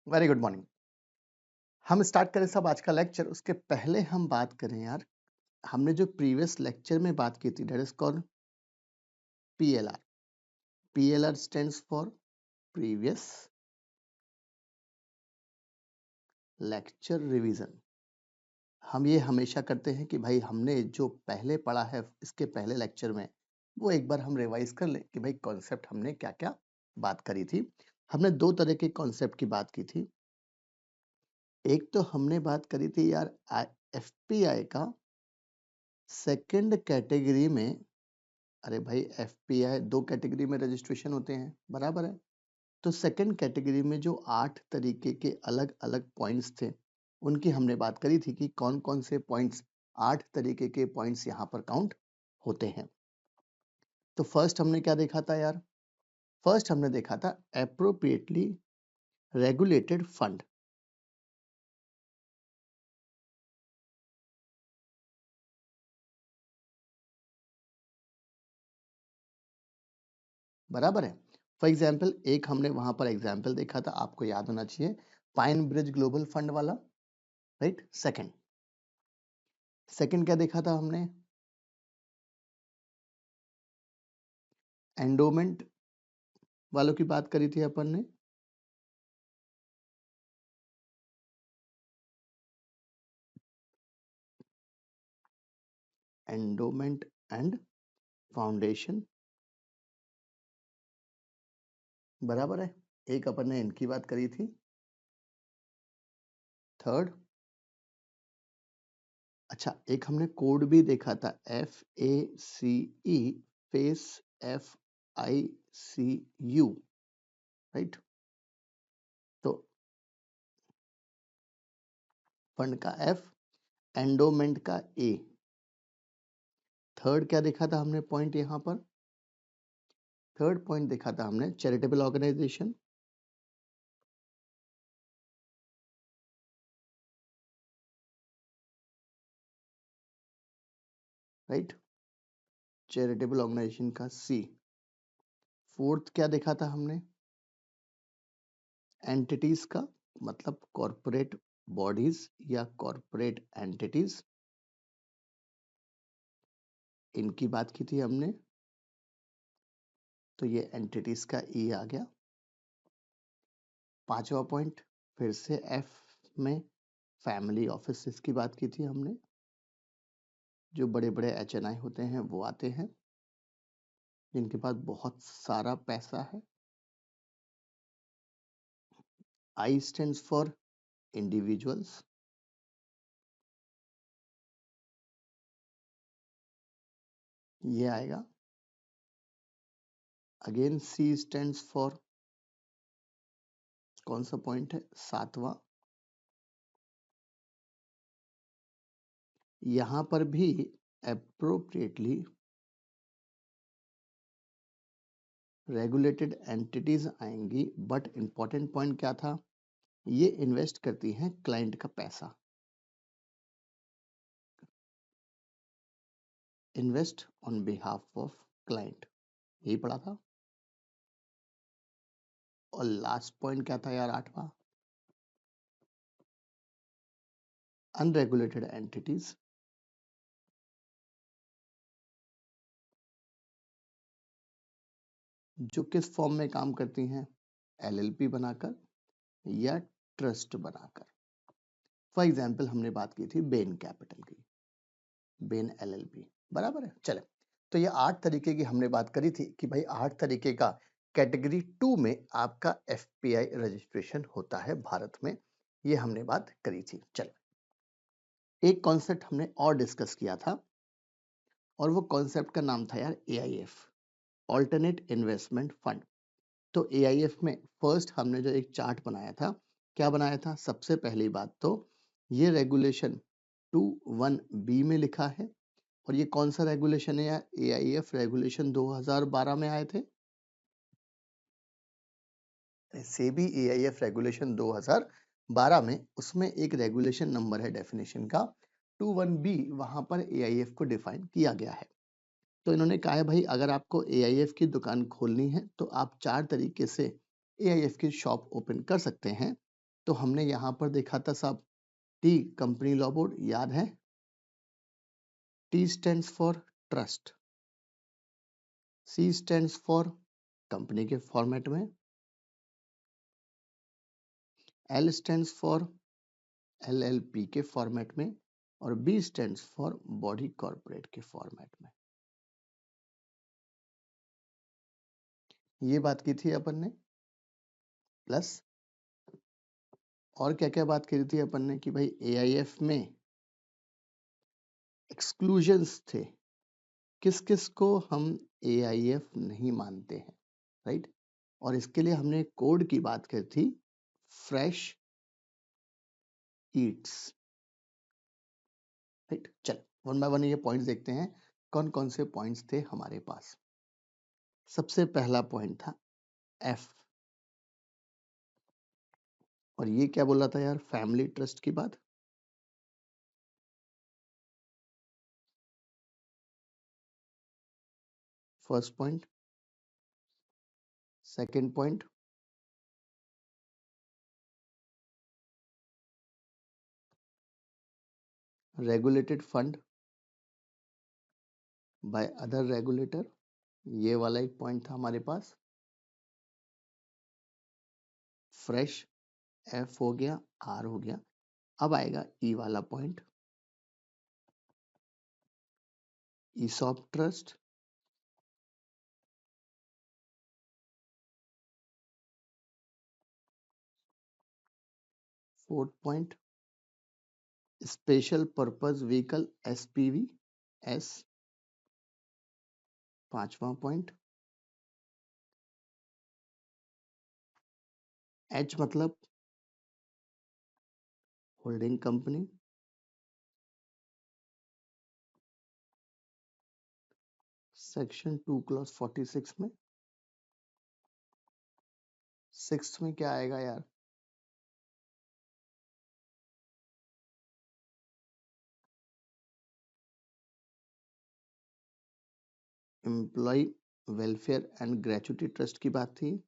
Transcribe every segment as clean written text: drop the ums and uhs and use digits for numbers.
Very good morning. हम start करें सब आज का लेक्चर, उसके पहले हम बात करें यार, हमने जो प्रीवियस लेक्चर में बात की थी, that is called PLR. PLR stands for previous lecture revision. हम ये हमेशा करते हैं कि भाई हमने जो पहले पढ़ा है इसके पहले लेक्चर में, वो एक बार हम रिवाइज कर लें कि भाई कॉन्सेप्ट हमने क्या क्या बात करी थी। हमने दो तरह के कॉन्सेप्ट की बात की थी। एक तो हमने बात करी थी यार एफपीआई का सेकंड कैटेगरी में। अरे भाई एफपीआई दो कैटेगरी में रजिस्ट्रेशन होते हैं, बराबर है। तो सेकंड कैटेगरी में जो 8 तरीके के अलग अलग पॉइंट्स थे, उनकी हमने बात करी थी कि कौन कौन से पॉइंट्स, 8 तरीके के पॉइंट्स यहाँ पर काउंट होते हैं। तो फर्स्ट हमने क्या देखा था यार? फर्स्ट हमने देखा था एप्रोप्रिएटली रेगुलेटेड फंड। बराबर है। फॉर एग्जाम्पल एक हमने वहां पर एग्जाम्पल देखा था, आपको याद होना चाहिए, पाइन ब्रिज ग्लोबल फंड वाला, राइट। सेकंड क्या देखा था हमने? एंडोमेंट वालों की बात करी थी अपन ने। एंडोमेंट एंड फाउंडेशन, बराबर है। एक अपन ने इनकी बात करी थी। थर्ड, अच्छा एक हमने कोड भी देखा था, FACE, फेस, FICU, राइट। तो फंड का F, एंडोमेंट का A। थर्ड क्या देखा था हमने पॉइंट यहाँ पर? थर्ड पॉइंट देखा था हमने charitable organization, right. Charitable organization का C। फोर्थ क्या देखा था हमने? एंटिटीज का, मतलब कॉरपोरेट बॉडीज या कॉरपोरेट एंटिटीज, इनकी बात की थी हमने। तो ये एंटिटीज का ई आ गया। पांचवा पॉइंट फिर से एफ में फैमिली ऑफिस की बात की थी हमने। जो बड़े बड़े HNI होते हैं वो आते हैं, जिनके पास बहुत सारा पैसा है। आई स्टैंड्स फॉर इंडिविजुअल्स। ये आएगा। अगेन सी स्टैंड्स फॉर, कौन सा पॉइंट है? सातवां। यहां पर भी एप्रोप्रिएटली रेगुलेटेड एंटिटीज आएंगी, बट इंपॉर्टेंट पॉइंट क्या था? ये इन्वेस्ट करती हैं क्लाइंट का पैसा। Invest on behalf of client, यही पढ़ा था। और लास्ट पॉइंट क्या था यार, आठवां? अनरेगुलेटेड एंटिटीज, जो किस फॉर्म में काम करती हैं? LLP बनाकर या ट्रस्ट बनाकर। फॉर एग्जाम्पल हमने बात की थी बेन कैपिटल की, बेन LLP, बराबर है। चले, तो ये 8 तरीके की हमने बात करी थी कि भाई 8 तरीके का कैटेगरी 2 में आपका FPI रजिस्ट्रेशन होता है भारत में। ये हमने बात करी थी। चले, एक कॉन्सेप्ट हमने और डिस्कस किया था, और वो कॉन्सेप्ट का नाम था यार AIF, ऑल्टरनेट इन्वेस्टमेंट फंड। तो AIF में फर्स्ट हमने जो एक चार्ट बनाया था, क्या बनाया था? सबसे पहली बात तो ये रेगुलेशन 21B में लिखा है। और ये कौन सा रेगुलेशन है यार? AIF रेगुलेशन 2012 में आए थे। सेबी AIF रेगुलेशन 2012 में, उसमें एक रेगुलेशन नंबर है डेफिनेशन का 21B, वहां पर AIF को डिफाइन किया गया है। तो इन्होंने कहा है भाई अगर आपको AIF की दुकान खोलनी है तो आप 4 तरीके से AIF की शॉप ओपन कर सकते हैं। तो हमने यहाँ पर देखा था साहब टी कंपनी लॉ बोर्ड, याद है? T stands for trust, C stands for company के फॉर्मेट में, एल स्टैंड्स फॉर एलएलपी के फॉर्मेट में, और B stands for body corporate के फॉर्मेट में। ये बात की थी अपन ने। प्लस और क्या क्या बात करी थी अपन ने कि भाई एआईएफ में एक्सक्लूजन्स थे, किस किस को हम एआईएफ नहीं मानते हैं, राइट? और इसके लिए हमने कोड की बात करी थी, फ्रेश ईट्स, राइट? चल वन बाय वन ये पॉइंट्स देखते हैं, कौन कौन से पॉइंट्स थे हमारे पास। सबसे पहला पॉइंट था एफ, और ये क्या बोला था यार? फैमिली ट्रस्ट की बात। First point. Second point, regulated fund by other regulator, ये वाला एक पॉइंट था हमारे पास। फ्रेश एफ हो गया, आर हो गया। अब आएगा ई वाला point, ESOP trust, fourth point, special purpose vehicle SPV S, पांचवा पॉइंट, एच मतलब होल्डिंग कंपनी, सेक्शन 2 क्लॉज 46 में। सिक्स में क्या आएगा यार? Employ welfare and gratuity trust की बात थी।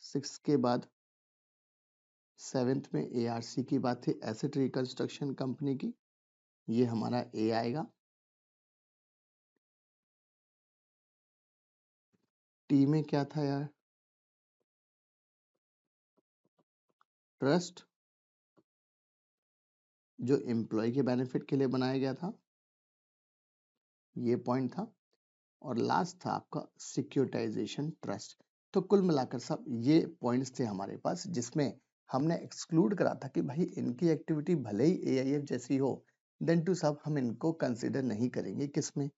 सिक्स के बाद सेवेंथ में एआरसी की बात थी, एसेट रिकंस्ट्रक्शन कंपनी की, ये हमारा ए आएगा। टी में क्या था यार? ट्रस्ट जो एम्प्लॉय के बेनिफिट के लिए बनाया गया था, ये पॉइंट था। और लास्ट था आपका सिक्योरिटाइजेशन ट्रस्ट। तो कुल मिलाकर सब ये पॉइंट्स थे हमारे पास, जिसमें हमने एक्सक्लूड करा था कि भाई इनकी एक्टिविटी भले ही एआईएफ जैसी हो, देन टू सब हम इनको कंसीडर नहीं करेंगे। किसमें?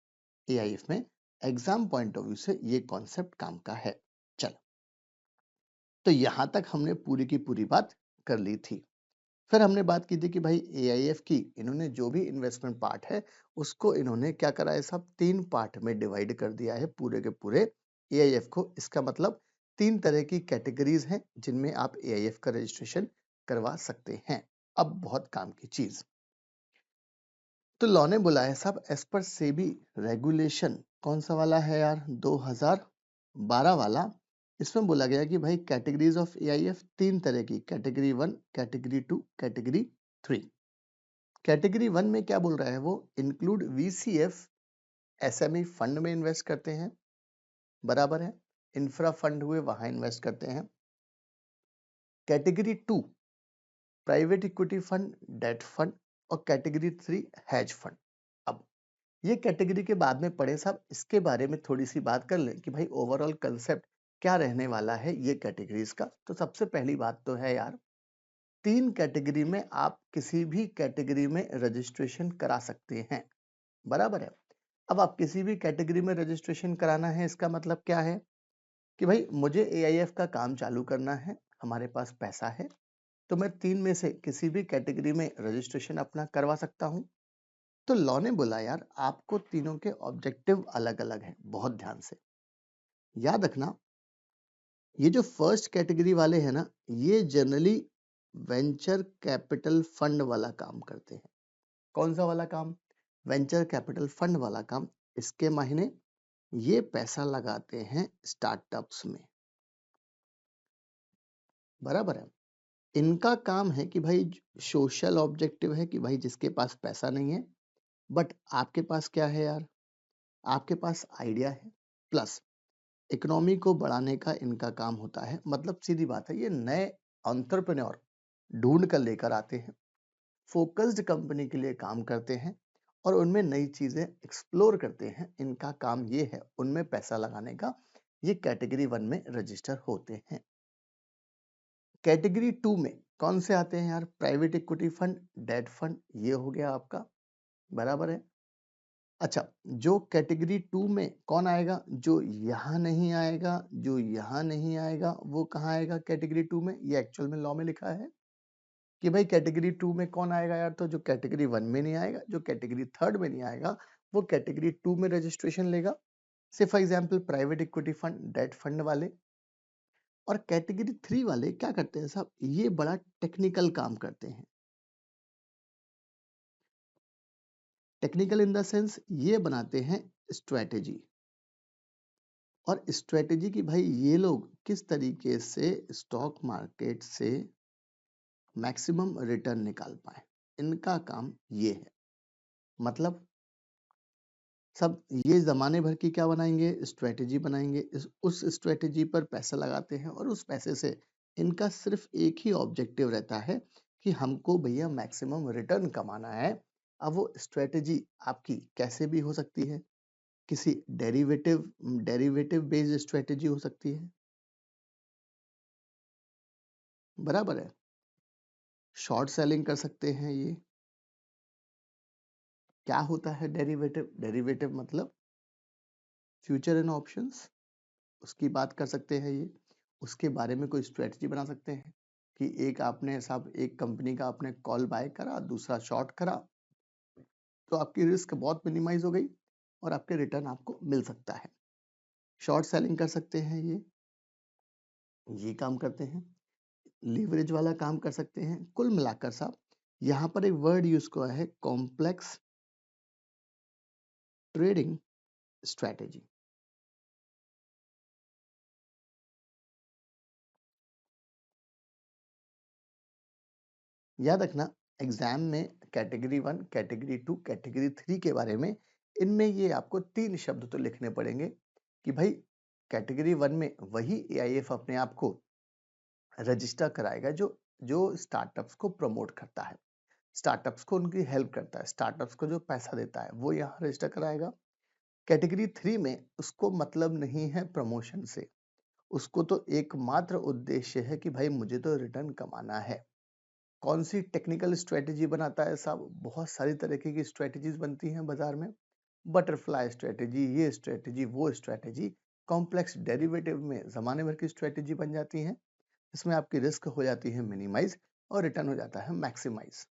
एआईएफ में। एग्जाम पॉइंट ऑफ व्यू से ये कॉन्सेप्ट काम का है। चलो, तो यहां तक हमने पूरी की पूरी बात कर ली थी। फिर हमने बात की थी कि भाई एआईएफ की इन्होंने जो भी इन्वेस्टमेंट पार्ट है उसको इन्होंने क्या करा है? सब तीन पार्ट में डिवाइड कर दिया है पूरे के पूरे एआईएफ को। इसका मतलब तीन तरह की कैटेगरीज हैं जिनमें आप एआईएफ का रजिस्ट्रेशन करवा सकते हैं। अब बहुत काम की चीज, तो लॉ ने बोला है साहब एज पर सेबी रेगुलेशन, कौन सा वाला है यार? 2012 वाला। इसमें बोला गया कि भाई कैटेगरीज ऑफ एआईएफ तीन तरह की, कैटेगरी 1, कैटेगरी 2, कैटेगरी 3। कैटेगरी 1 में क्या बोल रहा है वो? इंक्लूड वीसीएफ, एसएमई फंड में इन्वेस्ट करते हैं, बराबर है। इंफ्रा फंड हुए वहां इन्वेस्ट करते हैं। Category 2 private equity fund, debt fund, और कैटेगरी 3 हेज फंड। अब ये कैटेगरी के बाद में पढ़े साहब, इसके बारे में थोड़ी सी बात कर लें कि भाई ओवरऑल कंसेप्ट क्या रहने वाला है ये कैटेगरीज का। तो सबसे पहली बात तो है यार, तीन कैटेगरी में आप किसी भी कैटेगरी में रजिस्ट्रेशन करा सकते हैं, बराबर है। अब आप किसी भी कैटेगरी में रजिस्ट्रेशन कराना है, इसका मतलब क्या है कि भाई मुझे एआईएफ का काम चालू करना है, हमारे पास पैसा है, तो मैं तीन में से किसी भी कैटेगरी में रजिस्ट्रेशन अपना करवा सकता हूं। तो लॉ ने बोला यार आपको तीनों के ऑब्जेक्टिव अलग अलग हैं, बहुत ध्यान से याद रखना। ये जो फर्स्ट कैटेगरी वाले हैं ना, ये जनरली वेंचर कैपिटल फंड वाला काम करते हैं। कौन सा वाला काम? वेंचर कैपिटल फंड वाला काम। इसके मायने ये पैसा लगाते हैं स्टार्टअप्स में, बराबर है। इनका काम है कि भाई सोशल ऑब्जेक्टिव है कि भाई जिसके पास पैसा नहीं है, बट आपके पास क्या है यार, आपके पास आइडिया है, प्लस इकोनॉमी को बढ़ाने का इनका काम होता है। मतलब सीधी बात है, ये नए एंटरप्रेन्योर ढूंढ कर लेकर आते हैं, फोकस्ड कंपनी के लिए काम करते हैं और उनमें नई चीजें एक्सप्लोर करते हैं। इनका काम ये है उनमें पैसा लगाने का। ये कैटेगरी 1 में रजिस्टर होते हैं। कैटेगरी 2 में कौन से आते हैं यार? Private equity fund, debt fund, ये हो गया आपका, बराबर है। अच्छा, जो कैटेगरी 2 में कौन आएगा? जो यहाँ नहीं आएगा, जो यहाँ नहीं आएगा, वो कहाँ आएगा कैटेगरी 2 में? ये एक्चुअल में लॉ में लिखा है कि भाई कैटेगरी 2 में कौन आएगा यार? तो जो कैटेगरी 1 में नहीं आएगा, जो कैटेगरी 3rd में नहीं आएगा, वो कैटेगरी 2 में रजिस्ट्रेशन लेगा। Say for example private equity fund, debt fund वाले। और कैटेगरी 3 वाले क्या करते हैं साहब? ये बड़ा टेक्निकल काम करते हैं। टेक्निकल इन द सेंस ये बनाते हैं स्ट्रेटेजी। और स्ट्रेटेजी की भाई ये लोग किस तरीके से स्टॉक मार्केट से मैक्सिमम रिटर्न निकाल पाए, इनका काम ये है। मतलब सब ये जमाने भर की क्या बनाएंगे? स्ट्रेटेजी बनाएंगे। उस स्ट्रेटेजी पर पैसा लगाते हैं और उस पैसे से इनका सिर्फ एक ही ऑब्जेक्टिव रहता है कि हमको भैया मैक्सिमम रिटर्न कमाना है। अब वो स्ट्रेटेजी आपकी कैसे भी हो सकती है, किसी डेरिवेटिव डेरिवेटिव बेस्ड स्ट्रेटेजी हो सकती है, बराबर है। शॉर्ट सेलिंग कर सकते हैं ये। क्या होता है डेरिवेटिव? डेरिवेटिव मतलब फ्यूचर एंड ऑप्शंस, उसकी बात कर सकते हैं ये। उसके बारे में कोई स्ट्रेटजी बना सकते हैं कि एक आपने साहब एक कंपनी का आपने कॉल बाय करा, दूसरा शॉर्ट करा, तो आपकी रिस्क बहुत मिनिमाइज हो गई और आपके रिटर्न आपको मिल सकता है। शॉर्ट सेलिंग कर सकते हैं ये काम करते हैं। लीवरेज वाला काम कर सकते हैं। कुल मिलाकर साहब यहाँ पर एक वर्ड यूज हुआ है, कॉम्प्लेक्स ट्रेडिंग स्ट्रेटेजी। याद रखना एग्जाम में कैटेगरी 1, कैटेगरी 2, कैटेगरी 3 के बारे में, इनमें ये आपको 3 शब्द तो लिखने पड़ेंगे कि भाई कैटेगरी 1 में वही एआईएफ अपने आप को रजिस्टर कराएगा जो जो स्टार्टअप्स को प्रमोट करता है, स्टार्टअप्स को उनकी हेल्प करता है, स्टार्टअप्स को जो पैसा देता है वो यहाँ रजिस्टर कराएगा। कैटेगरी 3 में उसको मतलब नहीं है प्रमोशन से, उसको तो एकमात्र उद्देश्य है कि भाई मुझे तो रिटर्न कमाना है। कौन सी टेक्निकल स्ट्रेटेजी बनाता है साहब? बहुत सारी तरीके की स्ट्रेटेजीज बनती हैं बाजार में। बटरफ्लाई स्ट्रेटेजी, ये स्ट्रेटेजी, वो स्ट्रेटेजी, कॉम्प्लेक्स डेरिवेटिव में जमाने भर की स्ट्रेटेजी बन जाती हैं। इसमें आपकी रिस्क हो जाती है मिनिमाइज और रिटर्न हो जाता है मैक्सिमाइज।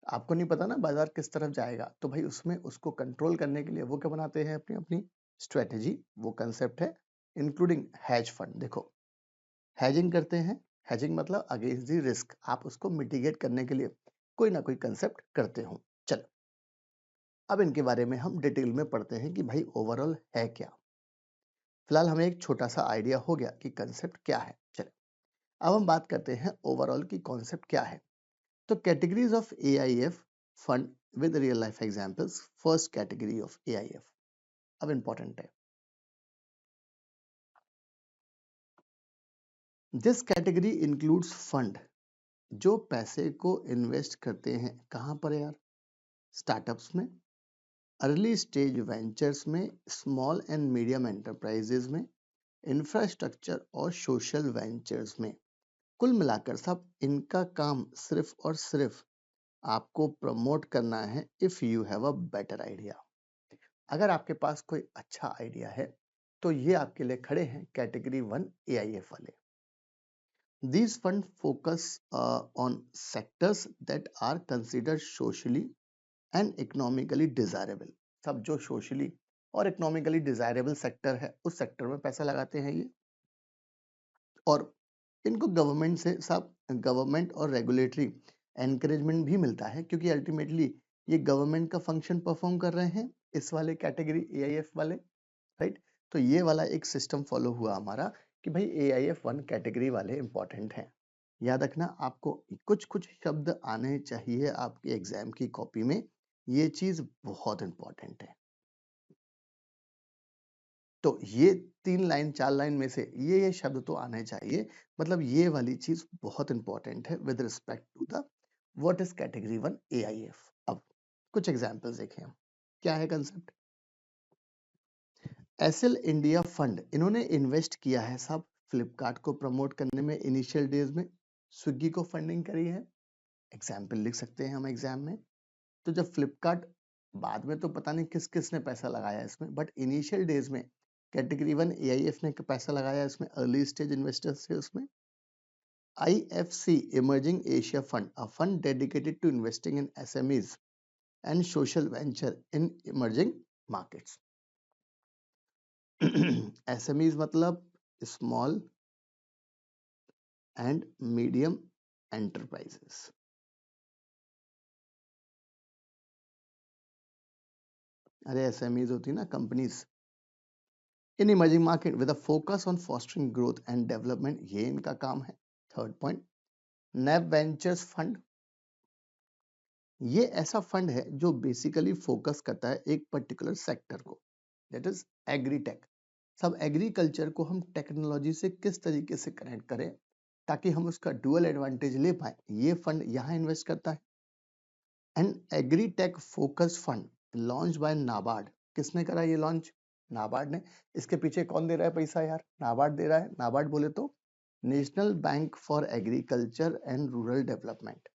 आपको नहीं पता ना बाजार किस तरफ जाएगा, तो भाई उसमें उसको कंट्रोल करने के लिए वो क्या बनाते हैं? अपनी अपनी स्ट्रेटेजी। वो कंसेप्ट है इंक्लूडिंग हैज फंड। देखो हेजिंग करते हैं, हेजिंग मतलब अगेंस्ट द रिस्क, आप उसको मिटिगेट करने के लिए कोई ना कोई कंसेप्ट करते हो। चलो अब इनके बारे में हम डिटेल में पढ़ते हैं कि भाई ओवरऑल है क्या। फिलहाल हमें एक छोटा सा आइडिया हो गया कि कंसेप्ट क्या है। चलो अब हम बात करते हैं ओवरऑल की कॉन्सेप्ट क्या है। तो categories of AIF fund with real life examples. First category of AIF, अब इंपॉर्टेंट है, दिस कैटेगरी इंक्लूड्स फंड जो पैसे को इन्वेस्ट करते हैं कहाँ पर यार? स्टार्टअप्स में, अर्ली स्टेज वेंचर्स में, स्मॉल एंड मीडियम एंटरप्राइजेज में, इंफ्रास्ट्रक्चर और सोशल वेंचर्स में। कुल मिलाकर सब इनका काम सिर्फ और सिर्फ आपको प्रमोट करना है if you have a better idea. अगर आपके पास कोई अच्छा आइडिया है तो ये आपके लिए खड़े हैं कैटेगरी 1 एआईएफ वाले। These funds focus on sectors that are considered socially and economically desirable। सब जो सोशली और इकोनॉमिकली डिजायरेबल सेक्टर है उस सेक्टर में पैसा लगाते हैं ये। और इनको गवर्नमेंट से सब गवर्नमेंट और रेगुलेटरी एनकरेजमेंट भी मिलता है, क्योंकि अल्टीमेटली ये गवर्नमेंट का फंक्शन परफॉर्म कर रहे हैं इस वाले कैटेगरी एआईएफ वाले। राइट। तो ये वाला एक सिस्टम फॉलो हुआ हमारा कि भाई AIF 1 कैटेगरी वाले इंपॉर्टेंट हैं। याद रखना आपको कुछ कुछ शब्द आने चाहिए आपके एग्जाम की कॉपी में, ये चीज बहुत इंपॉर्टेंट है। तो ये 3 लाइन 4 लाइन में से ये शब्द तो आने चाहिए, मतलब ये वाली चीज बहुत इंपॉर्टेंट है with respect to the what is category 1 AIF। अब कुछ एग्जांपल्स देखें हम, क्या है कंसेप्ट। एसएल इंडिया फंड, इन्होंने इन्वेस्ट किया है साहब फ्लिपकार्ट को प्रमोट करने में इनिशियल डेज में, स्विगी को फंडिंग करी है, एग्जाम्पल लिख सकते हैं हम एग्जाम में। तो जब फ्लिपकार्ट, बाद में तो पता नहीं किस किस ने पैसा लगाया इसमें, बट इनिशियल डेज में कैटेगरी 1 AIF ने पैसा लगाया इसमें, अर्ली स्टेज इन्वेस्टर्स थे उसमें। IFC emerging Asia fund, a fund dedicated to investing in SMEs and social venture in emerging markets. SMEs मतलब स्मॉल एंड मीडियम एंटरप्राइजेस। अरे SMEs होती ना companies in emerging market with a focus on fostering growth and development, ये इनका काम है। Third point, NAB ventures fund, ये ऐसा फंड है जो बेसिकली फोकस करता है एक पर्टिकुलर सेक्टर को, दैट इज एग्रीटेक। सब एग्रीकल्चर को हम टेक्नोलॉजी से किस तरीके से कनेक्ट करें ताकि हम उसका डुअल एडवांटेज ले पाए, ये फंड यहाँ इन्वेस्ट करता है। And agritech focus fund launch by NABARD, किसने करा ये लॉन्च? नाबार्ड ने। इसके पीछे कौन दे रहा है पैसा यार? नाबार्ड दे रहा है। नाबार्ड बोले तो national bank for agriculture and rural development.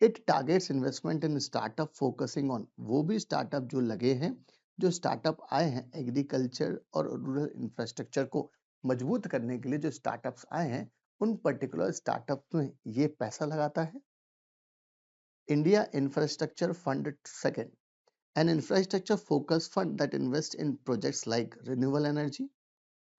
It targets investment in startup focusing on, वो भी स्टार्टअप जो लगे हैं, जो स्टार्टअप आए हैं एग्रीकल्चर और रूरल इंफ्रास्ट्रक्चर को मजबूत करने के लिए, जो स्टार्टअप्स आए हैं उन पर्टिकुलर स्टार्टअप में ये पैसा लगाता है। India infrastructure fund second, an infrastructure focused fund that invests in projects like renewable energy,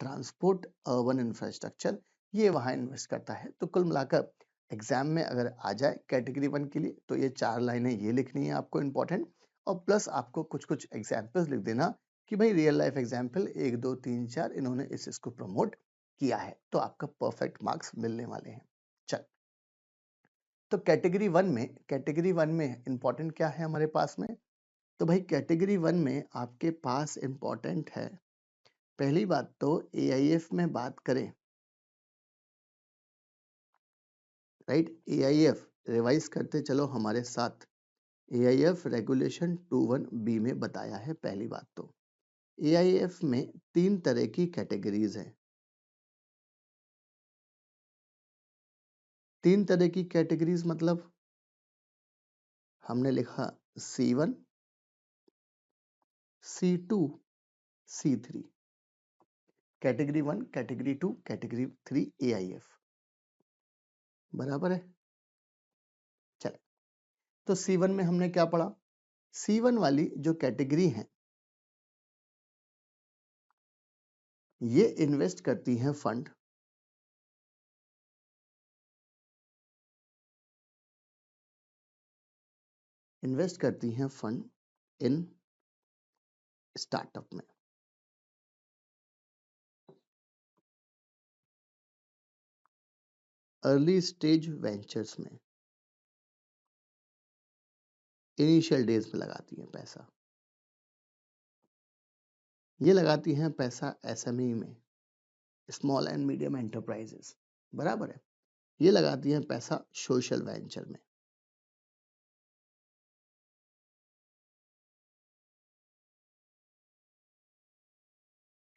transport, urban infrastructure, ये वहां इन्वेस्ट करता है। तो कुल मिलाकर एग्जाम में अगर आ जाए कैटेगरी 1 के लिए तो ये 4 लाइनें ये लिखनी है आपको इंपॉर्टेंट, और प्लस आपको कुछ कुछ एग्जाम्पल्स लिख देना कि भाई रियल लाइफ एग्जाम्पल 1 2 3 4 इन्होंने इसको प्रमोट किया है, तो आपका परफेक्ट मार्क्स मिलने वाले हैं। चल, तो कैटेगरी वन में इंपॉर्टेंट क्या है हमारे पास में? तो भाई कैटेगरी 1 में आपके पास इंपॉर्टेंट है, पहली बात तो AIF में बात करें, राइट। AIF रिवाइज करते चलो हमारे साथ। AIF रेगुलेशन 21B में बताया है। पहली बात तो AIF में 3 तरह की कैटेगरीज हैं। 3 तरह की कैटेगरीज मतलब हमने लिखा C1, C2, C3, category 1, category 2, category 3 AIF, बराबर है। चले, तो C1 में हमने क्या पढ़ा? C1 वाली जो कैटेगरी है ये इन्वेस्ट करती हैं फंड, इन्वेस्ट करती हैं फंड इन स्टार्टअप में, अर्ली स्टेज वेंचर्स में, इनिशियल डेज में लगाती हैं पैसा। ये लगाती हैं पैसा SME में, स्मॉल एंड मीडियम एंटरप्राइजेस, बराबर है। ये लगाती हैं पैसा सोशल वेंचर में।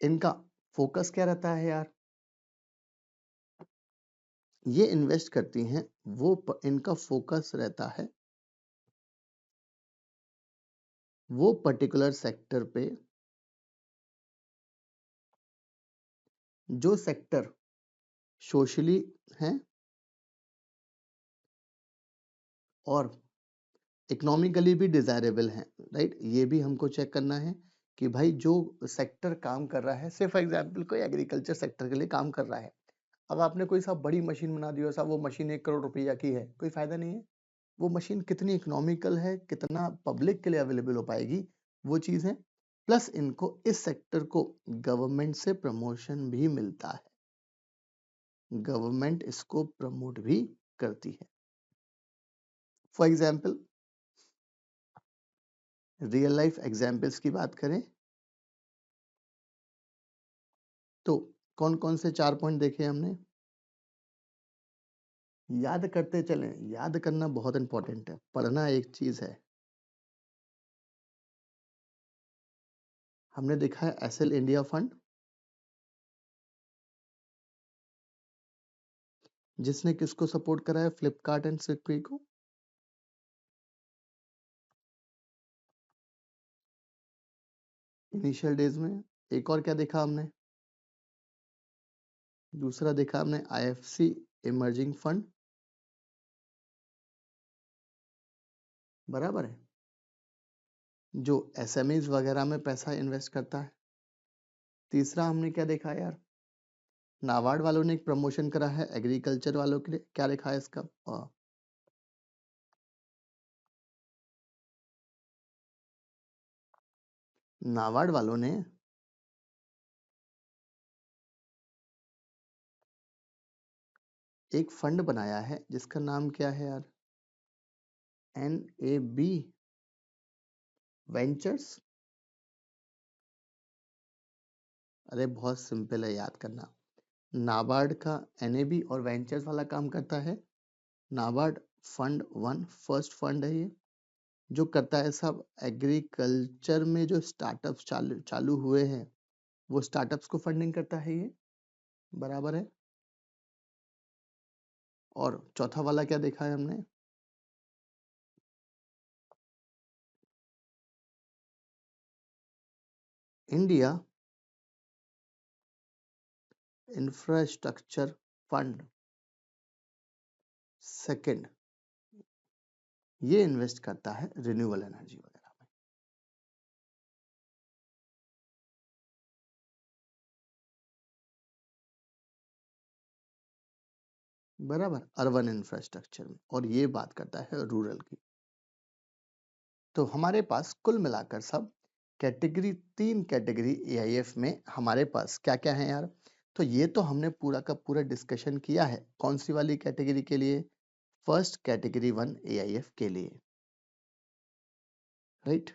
इनका फोकस क्या रहता है यार? ये इन्वेस्ट करती हैं इनका फोकस रहता है वो पर्टिकुलर सेक्टर पे, जो सेक्टर सोशली है और इकोनॉमिकली भी डिजायरेबल है, राइट। ये भी हमको चेक करना है कि भाई जो सेक्टर काम कर रहा है, सिर्फ फॉर एग्जांपल कोई एग्रीकल्चर सेक्टर के लिए काम कर रहा है, अब आपने कोई सा बड़ी मशीन बना दी हो साहब, वो मशीन 1 करोड़ रुपया की है, कोई फायदा नहीं है। वो मशीन कितनी इकोनॉमिकल है, कितना पब्लिक के लिए अवेलेबल हो पाएगी, वो चीज है। प्लस इनको इस सेक्टर को गवर्नमेंट से प्रमोशन भी मिलता है, गवर्नमेंट इसको प्रमोट भी करती है। For example real life examples की बात करें तो कौन कौन से 4 पॉइंट देखे हमने, याद करते चलें, याद करना बहुत इंपॉर्टेंट है, पढ़ना एक चीज है। हमने देखा है एसएल इंडिया फंड, जिसने किसको सपोर्ट करा है, फ्लिपकार्ट एंड स्विगी को। इनिशियल डेज में एक और क्या देखा हमने, दूसरा देखा हमने आईएफसी इमर्जिंग फंड, बराबर है, जो एसएमईज वगैरह में पैसा इन्वेस्ट करता है। तीसरा हमने क्या देखा यार, नाबार्ड वालों ने एक प्रमोशन करा है एग्रीकल्चर वालों के लिए, क्या लिखा है इसका, नाबार्ड वालों ने एक फंड बनाया है जिसका नाम क्या है यार, NAB वेंचर्स। अरे बहुत सिंपल है याद करना, नाबार्ड का NAB और वेंचर्स वाला काम करता है। नाबार्ड फंड 1 फर्स्ट फंड है ये, जो करता है सब एग्रीकल्चर में जो स्टार्टअप्स चालू चालू हुए हैं वो स्टार्टअप्स को फंडिंग करता है ये, बराबर है। और चौथा वाला क्या देखा है हमने, इंडिया इंफ्रास्ट्रक्चर फंड सेकंड, ये इन्वेस्ट करता है रिन्यूएबल एनर्जी वगैरह में। बराबर, अर्बन इंफ्रास्ट्रक्चर में, और ये बात करता है रूरल की। तो हमारे पास कुल मिलाकर सब कैटेगरी, 3 कैटेगरी एआईएफ में हमारे पास क्या क्या है यार। तो ये तो हमने पूरा का पूरा डिस्कशन किया है, कौन सी वाली कैटेगरी के लिए, फर्स्ट कैटेगरी 1 एआईएफ के लिए, राइट।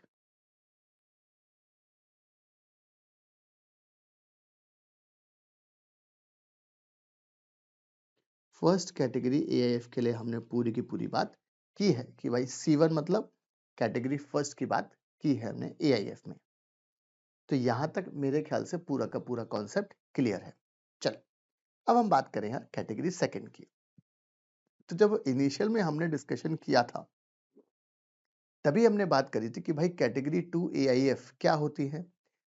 फर्स्ट कैटेगरी एआईएफ के लिए हमने पूरी की पूरी बात की है कि भाई C1 मतलब कैटेगरी फर्स्ट की बात की है हमने एआईएफ में। तो यहां तक मेरे ख्याल से पूरा का पूरा कॉन्सेप्ट क्लियर है। चलो अब हम बात करें यार कैटेगरी सेकंड की। तो जब इनिशियल में हमने डिस्कशन किया था तभी हमने बात करी थी कि भाई कैटेगरी 2 एआईएफ क्या होती है।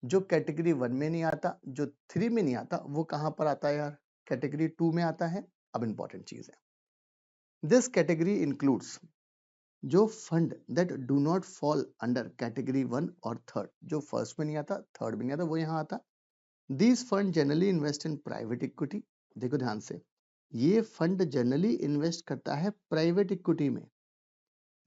जो कैटेगरी 1 में नहीं आता, जो 3 में नहीं आता, वो कहां पर आता है यार, कैटेगरी 2 में आता है। अब इंपॉर्टेंट चीज है, दिस कैटेगरी इंक्लूड्स जो fund that do not fall under category 1 और थर्ड, जो फर्स्ट में नहीं आता, थर्ड में नहीं आता, वो यहाँ आता। These fund generally invest in private equity. देखो ध्यान से, ये फंड जनरली इन्वेस्ट करता है प्राइवेट इक्विटी में,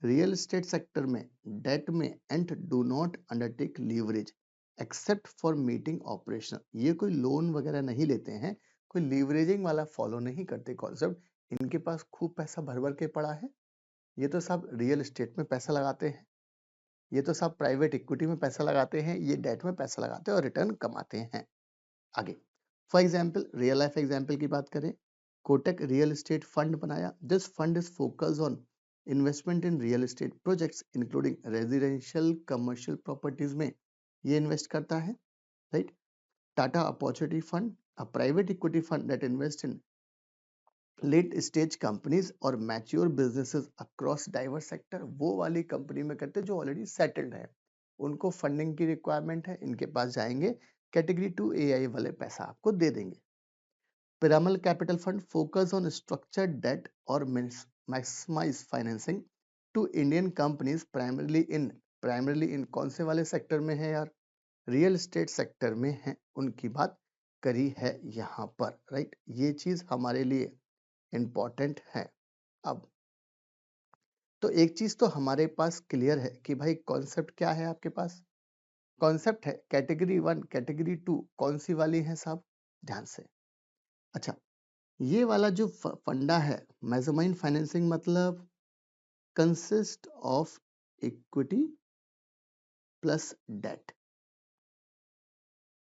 रियल एस्टेट सेक्टर में, डेट में, and do not undertake leverage except for meeting operational. ये कोई लोन वगैरह नहीं लेते हैं, कोई लीवरेजिंग वाला फॉलो नहीं करते कॉन्सेप्ट। इनके पास खूब पैसा भर भर के पड़ा है, ये तो सब रियल एस्टेट में पैसा लगाते हैं, ये तो सब प्राइवेट इक्विटी में पैसा लगाते हैं, ये डेट में पैसा लगाते हैं और रिटर्न कमाते हैं। आगे for example real life example की बात करें, कोटक रियल एस्टेट फंड बनाया। This fund is focus on investment in real estate projects including residential commercial properties में ये इन्वेस्ट करता है, right. Tata opportunity fund, a private equity fund that invest in late stage companies और mature businesses across diverse sector, वो वाली company में करते जो ऑलरेडी सेटल्ड है, उनको फंडिंग की रिक्वायरमेंट है, इनके पास जाएंगे, कैटेगरी 2 एआई वाले पैसा आपको दे देंगे। Piramal capital fund focus on structured debt और maximize financing to Indian companies primarily in कौन से वाले सेक्टर में है यार, रियल एस्टेट सेक्टर में है, उनकी बात करी है यहाँ पर, राइट। ये चीज हमारे लिए इंपॉर्टेंट है। अब तो एक चीज तो हमारे पास क्लियर है कि भाई कॉन्सेप्ट क्या है आपके पास, कॉन्सेप्ट है कैटेगरी 1 कैटेगरी 2 कौन सी वाली है साहब, ध्यान से। अच्छा, ये वाला जो फंडा है मेजरमेंट फाइनेंसिंग मतलब consist of equity plus debt.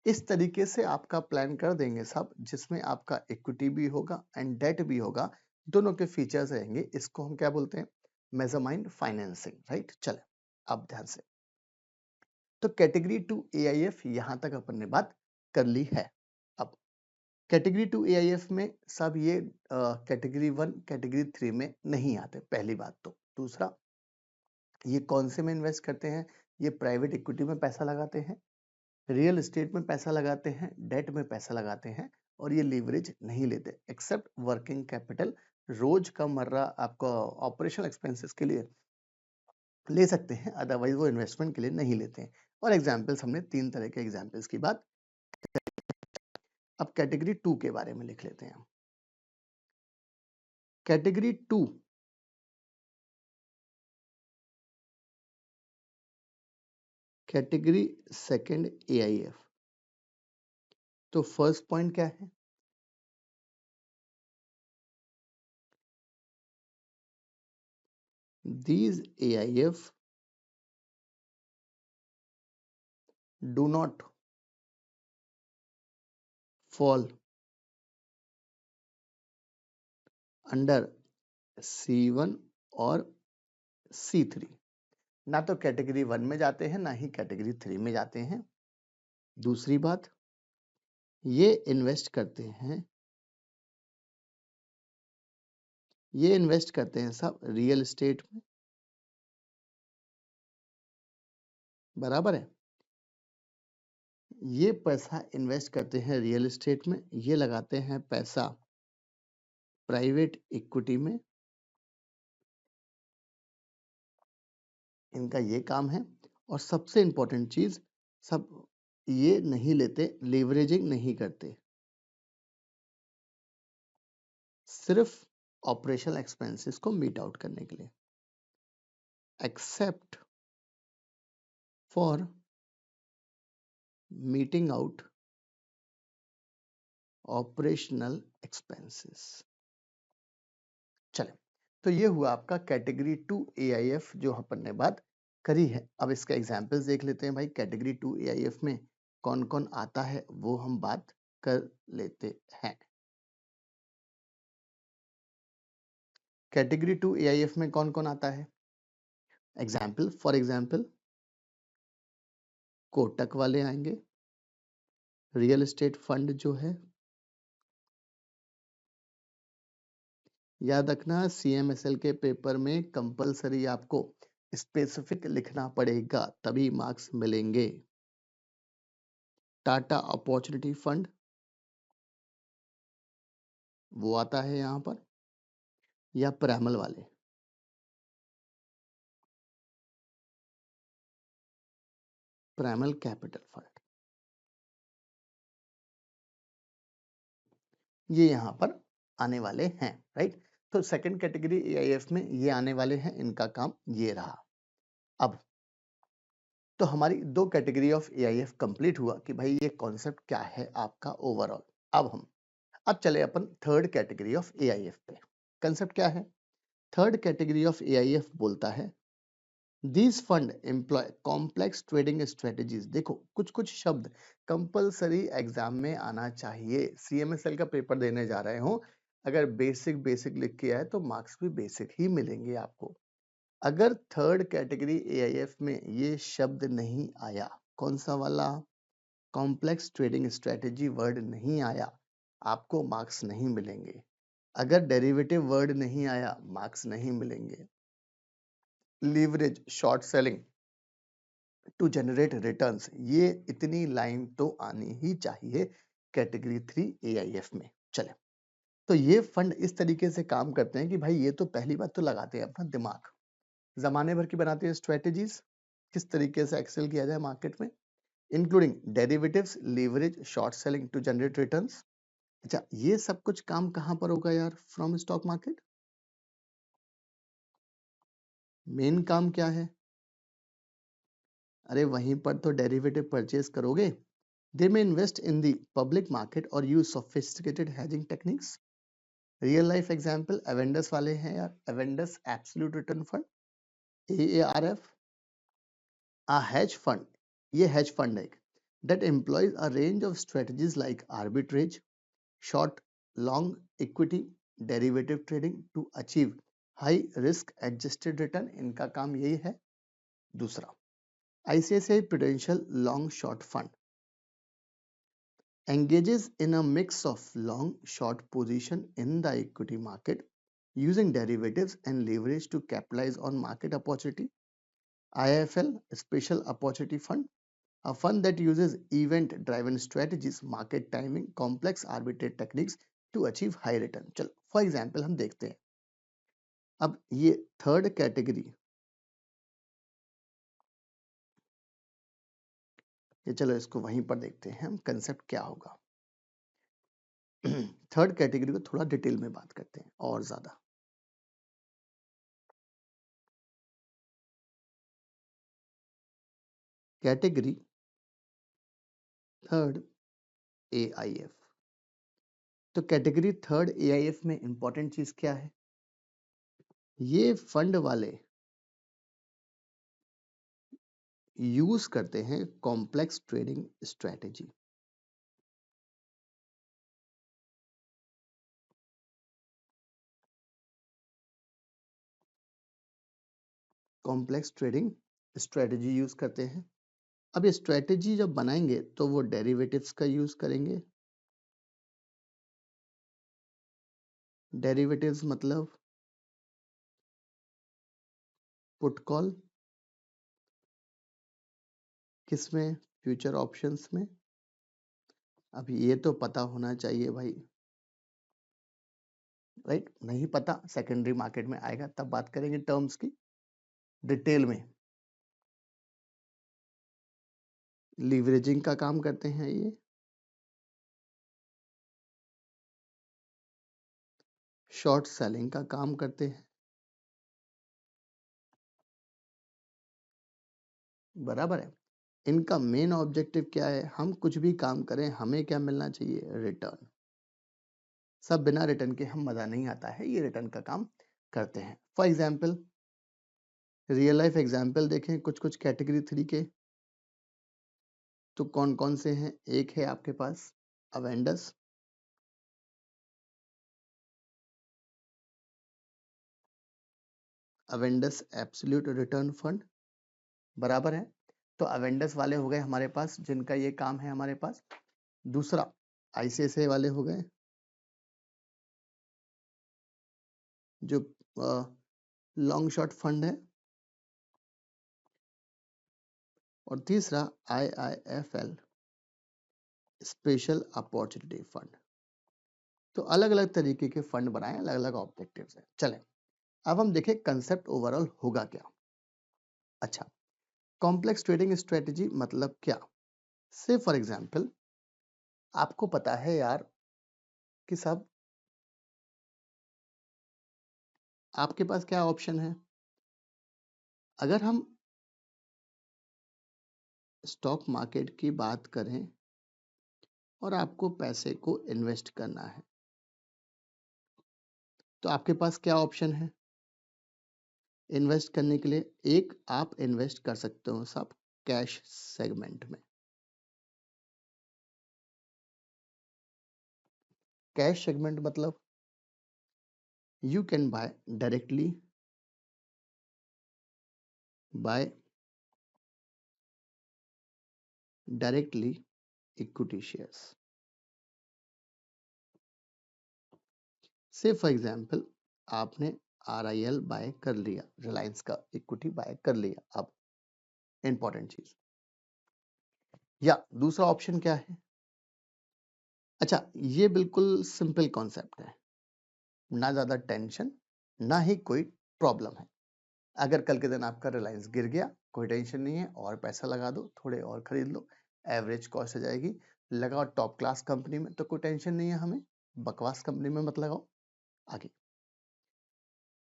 इस तरीके से आपका प्लान कर देंगे साहब, जिसमें आपका इक्विटी भी होगा एंड डेट भी होगा, दोनों के फीचर्स रहेंगे। इसको हम क्या बोलते हैं, मेजरमेंट फाइनेंसिंग, राइट। चले अब ध्यान से, तो कैटेगरी 2 एआईएफ यहां तक अपन ने बात कर ली है। अब कैटेगरी 2 एआईएफ में सब ये कैटेगरी 1 कैटेगरी 3 में नहीं आते, पहली बात। तो दूसरा, ये कौन से में इन्वेस्ट करते हैं, ये प्राइवेट इक्विटी में पैसा लगाते हैं, रियल एस्टेट में पैसा लगाते हैं, डेट में पैसा लगाते हैं, और ये लीवरेज नहीं लेते एक्सेप्ट वर्किंग कैपिटल। रोज का मर्रा आपका ऑपरेशनल एक्सपेंसेस के लिए ले सकते हैं, अदरवाइज वो इन्वेस्टमेंट के लिए नहीं लेते हैं। और एग्जाम्पल्स हमने 3 तरह के एग्जाम्पल्स की बात। अब कैटेगरी 2 के बारे में लिख लेते हैं। Category 2 category second AIF. तो फर्स्ट पॉइंट क्या है, these AIF do not fall under C1 और C3, ना तो कैटेगरी 1 में जाते हैं ना ही कैटेगरी 3 में जाते हैं। दूसरी बात, ये इन्वेस्ट करते हैं सब रियल एस्टेट में, बराबर है। ये पैसा इन्वेस्ट करते हैं रियल एस्टेट में, ये लगाते हैं पैसा प्राइवेट इक्विटी में, इनका ये काम है। और सबसे इंपॉर्टेंट चीज, सब ये नहीं लेते, लीवरेजिंग नहीं करते, सिर्फ ऑपरेशनल एक्सपेंसेस को मीट आउट करने के लिए, except for meeting out operational expenses. चले, तो ये हुआ आपका कैटेगरी 2 एआईएफ जो अपन ने बात करी है। अब इसका एग्जांपल्स देख लेते हैं भाई, कैटेगरी 2 एआईएफ में कौन कौन आता है वो हम बात कर लेते हैं। कैटेगरी 2 एआईएफ में कौन कौन आता है, एग्जाम्पल फॉर एग्जाम्पल कोटक वाले आएंगे, रियल एस्टेट फंड जो है, याद रखना सीएमएसएल के पेपर में कंपलसरी आपको स्पेसिफिक लिखना पड़ेगा, तभी मार्क्स मिलेंगे। टाटा अपॉर्चुनिटी फंड वो आता है यहां पर, या प्रैमल वाले, प्रैमल कैपिटल फंड, ये यहां पर आने वाले हैं, राइट। तो सेकंड कैटेगरी एआईएफ में ये आने वाले हैं, इनका काम ये रहा। अब तो हमारी दो कैटेगरी ऑफ एआईएफ कंप्लीट हुआ कि भाई ये कॉन्सेप्ट क्या है आपका ओवरऑल। अब चले अपन थर्ड कैटेगरी ऑफ एआईएफ पे। कंसेप्ट क्या है, थर्ड कैटेगरी ऑफ एआईएफ बोलता है these fund employ complex trading strategies. देखो कुछ कुछ शब्द कंपलसरी एग्जाम में आना चाहिए, सीएमएसएल का पेपर देने जा रहे हो, अगर बेसिक बेसिक लिख के आए तो मार्क्स भी बेसिक ही मिलेंगे आपको। अगर थर्ड कैटेगरी एआईएफ में ये शब्द नहीं आया, कौन सा वाला, कॉम्प्लेक्स ट्रेडिंग स्ट्रेटेजी वर्ड नहीं आया, आपको मार्क्स नहीं मिलेंगे। अगर डेरिवेटिव वर्ड नहीं आया, मार्क्स नहीं मिलेंगे। Leverage, short selling to generate returns, ये इतनी लाइन तो आनी ही चाहिए कैटेगरी 3 एआईएफ में। चले, तो ये फंड इस तरीके से काम करते हैं कि भाई ये तो पहली बात तो लगाते हैं अपना दिमाग, जमाने भर की बनाते हैं स्ट्रेटेजीज, किस तरीके से एक्सेल किया जाए मार्केट में, including derivatives, leverage, short selling to generate returns. अच्छा, ये सब कुछ काम कहां पर होगा यार, फ्रॉम स्टॉक मार्केट। मेन काम क्या है, अरे वहीं पर तो डेरिवेटिव परचेज करोगे। They may invest in the public market और use sophisticated hedging techniques. Real life example Avendus वाले हैं यार, Avendus absolute return fund, AARF, a hedge fund, ये hedge fund है that employs a range of strategies like arbitrage, short, long equity, derivative trading to achieve high risk adjusted return, इनका काम यही है। दूसरा ICICI Prudential Long Short Fund engages in a mix of long short position in the equity market using derivatives and leverage to capitalize on market opportunity. IIFL Special Opportunity Fund, a fund that uses event driven strategies, market timing, complex arbitrage techniques to achieve high return. चलो for example हम देखते हैं। अब ये third category, ये चलो इसको वहीं पर देखते हैं हम कंसेप्ट क्या होगा। थर्ड कैटेगरी को थोड़ा डिटेल में बात करते हैं और ज्यादा। Category third AIF। तो कैटेगरी थर्ड AIF में इंपॉर्टेंट चीज क्या है? ये फंड वाले यूज करते हैं complex trading strategy. Complex trading strategy use करते हैं। अब ये स्ट्रेटेजी जब बनाएंगे तो वो डेरिवेटिव्स का यूज करेंगे। डेरिवेटिव्स मतलब पुट कॉल, किसमें? फ्यूचर ऑप्शंस में। अब ये तो पता होना चाहिए भाई, राइट? नहीं पता, सेकेंडरी मार्केट में आएगा तब बात करेंगे टर्म्स की डिटेल में। लीवरेजिंग का काम करते हैं ये, शॉर्ट सेलिंग का काम करते हैं, बराबर है। इनका मेन ऑब्जेक्टिव क्या है? हम कुछ भी काम करें हमें क्या मिलना चाहिए? रिटर्न। सब बिना रिटर्न के हम मजा नहीं आता है, ये रिटर्न का काम करते हैं। For example real life example देखें कुछ कुछ कैटेगरी थ्री के, तो कौन कौन से हैं? एक है आपके पास अवेंडस, अवेंडस एब्सोल्यूट रिटर्न फंड, बराबर है। तो अवेंडस वाले हो गए हमारे पास जिनका ये काम है हमारे पास। दूसरा ICICI वाले हो गए जो लॉन्ग शॉर्ट फंड है, और तीसरा IIFL स्पेशल अपॉर्चुनिटी फंड। तो अलग अलग तरीके के फंड बनाए, अलग अलग ऑब्जेक्टिव्स है। चलें अब हम देखें कंसेप्ट ओवरऑल होगा क्या। अच्छा, कॉम्प्लेक्स ट्रेडिंग स्ट्रेटेजी मतलब क्या? से फॉर एग्जांपल आपको पता है यार कि सब आपके पास क्या ऑप्शन है? अगर हम स्टॉक मार्केट की बात करें और आपको पैसे को इन्वेस्ट करना है तो आपके पास क्या ऑप्शन है इन्वेस्ट करने के लिए? एक, आप इन्वेस्ट कर सकते हो सब कैश सेगमेंट में। कैश सेगमेंट मतलब you can buy directly buy directly equity shares. Say for example आपने RIL बाय कर लिया, रिलायंस का इक्विटी बाय कर लिया। अब इंपॉर्टेंट चीज, या दूसरा ऑप्शन क्या है? अच्छा, ये बिल्कुल सिंपल कॉन्सेप्ट है, ना ज्यादा टेंशन ना ही कोई प्रॉब्लम है। अगर कल के दिन आपका रिलायंस गिर गया कोई टेंशन नहीं है, और पैसा लगा दो, थोड़े और खरीद लो, एवरेज कॉस्ट आ जाएगी। लगाओ टॉप क्लास कंपनी में तो कोई टेंशन नहीं है हमें, बकवास कंपनी में मत लगाओ। आगे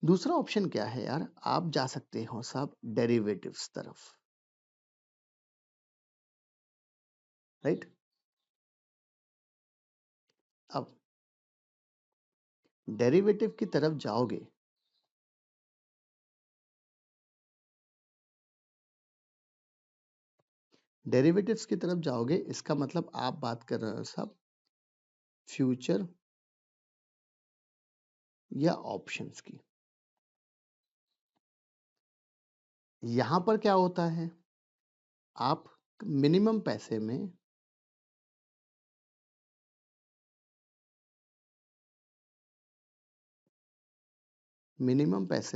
दूसरा ऑप्शन क्या है यार? आप जा सकते हो सब डेरिवेटिव्स तरफ। राइट। अब डेरिवेटिव की तरफ जाओगे, डेरिवेटिव्स की तरफ जाओगे, इसका मतलब आप बात कर रहे हो साहब फ्यूचर या ऑप्शंस की। यहां पर क्या होता है, आप मिनिमम पैसे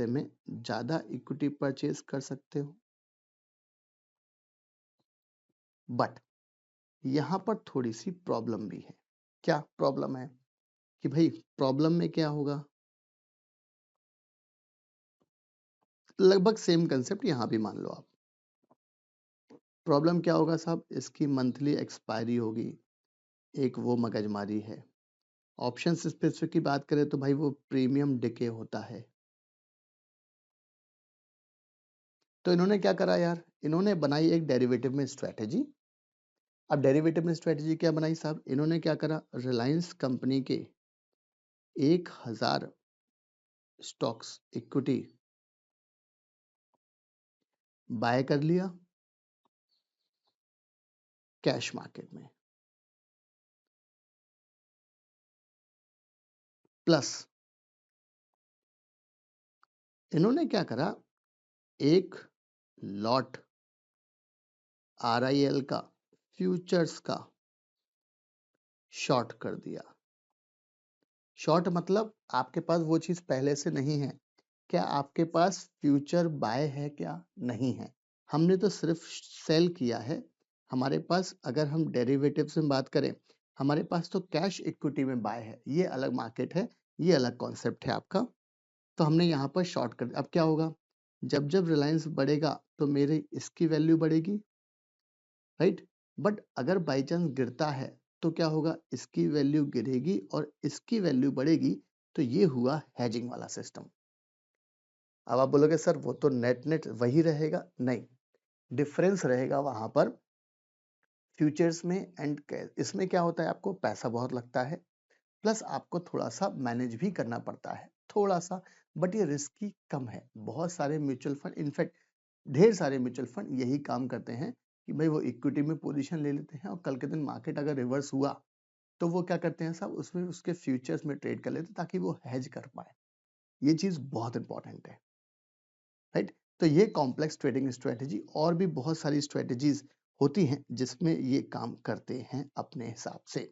में ज्यादा इक्विटी परचेज कर सकते हो। बट यहां पर थोड़ी सी प्रॉब्लम भी है। क्या प्रॉब्लम है कि भाई प्रॉब्लम में क्या होगा, लगभग सेम कंसेप्ट यहां भी मान लो आप। प्रॉब्लम क्या होगा साहब, इसकी मंथली एक्सपायरी होगी, एक वो मगजमारी है। ऑप्शन स्पेसिफिक की बात करें तो भाई वो प्रीमियम डिके होता है। तो इन्होंने क्या करा यार, इन्होंने बनाई एक डेरिवेटिव में स्ट्रेटेजी। अब डेरिवेटिव में स्ट्रेटेजी क्या बनाई साहब, इन्होंने क्या करा, रिलायंस कंपनी के 1000 स्टॉक्स इक्विटी बाय कर लिया कैश मार्केट में, प्लस इन्होंने क्या करा, एक लॉट RIL का फ्यूचर्स का शॉर्ट कर दिया। शॉर्ट मतलब आपके पास वो चीज पहले से नहीं है, क्या आपके पास फ्यूचर बाय है क्या, नहीं है, हमने तो सिर्फ सेल किया है। हमारे पास अगर हम डेरिवेटिव्स में बात करें, हमारे पास तो कैश इक्विटी में बाय है, ये अलग मार्केट है, ये अलग कॉन्सेप्ट है आपका। तो हमने यहाँ पर शॉर्ट कर, अब क्या होगा, जब जब रिलायंस बढ़ेगा तो मेरे इसकी वैल्यू बढ़ेगी, राइट। बट अगर बाई चांस गिरता है तो क्या होगा, इसकी वैल्यू गिरेगी और इसकी वैल्यू बढ़ेगी। तो ये हुआ हेजिंग वाला सिस्टम। अब आप बोलोगे सर वो तो नेट नेट वही रहेगा, नहीं, डिफरेंस रहेगा वहां पर फ्यूचर्स में एंड इसमें क्या होता है, आपको पैसा बहुत लगता है, प्लस आपको थोड़ा सा मैनेज भी करना पड़ता है, थोड़ा सा। बट ये रिस्की कम है। बहुत सारे म्यूचुअल फंड, इनफैक्ट ढेर सारे म्यूचुअल फंड यही काम करते हैं कि भाई वो इक्विटी में पोजीशन ले लेते हैं और कल के दिन मार्केट अगर रिवर्स हुआ तो वो क्या करते हैं साहब, उसमें उसके फ्यूचर्स में ट्रेड कर लेते हैं ताकि वो हेज कर पाए। ये चीज बहुत इंपॉर्टेंट है, राइट। तो ये कॉम्प्लेक्स ट्रेडिंग स्ट्रेटेजी और भी बहुत सारी स्ट्रेटेजीज होती हैं जिसमें ये काम करते हैं अपने हिसाब से।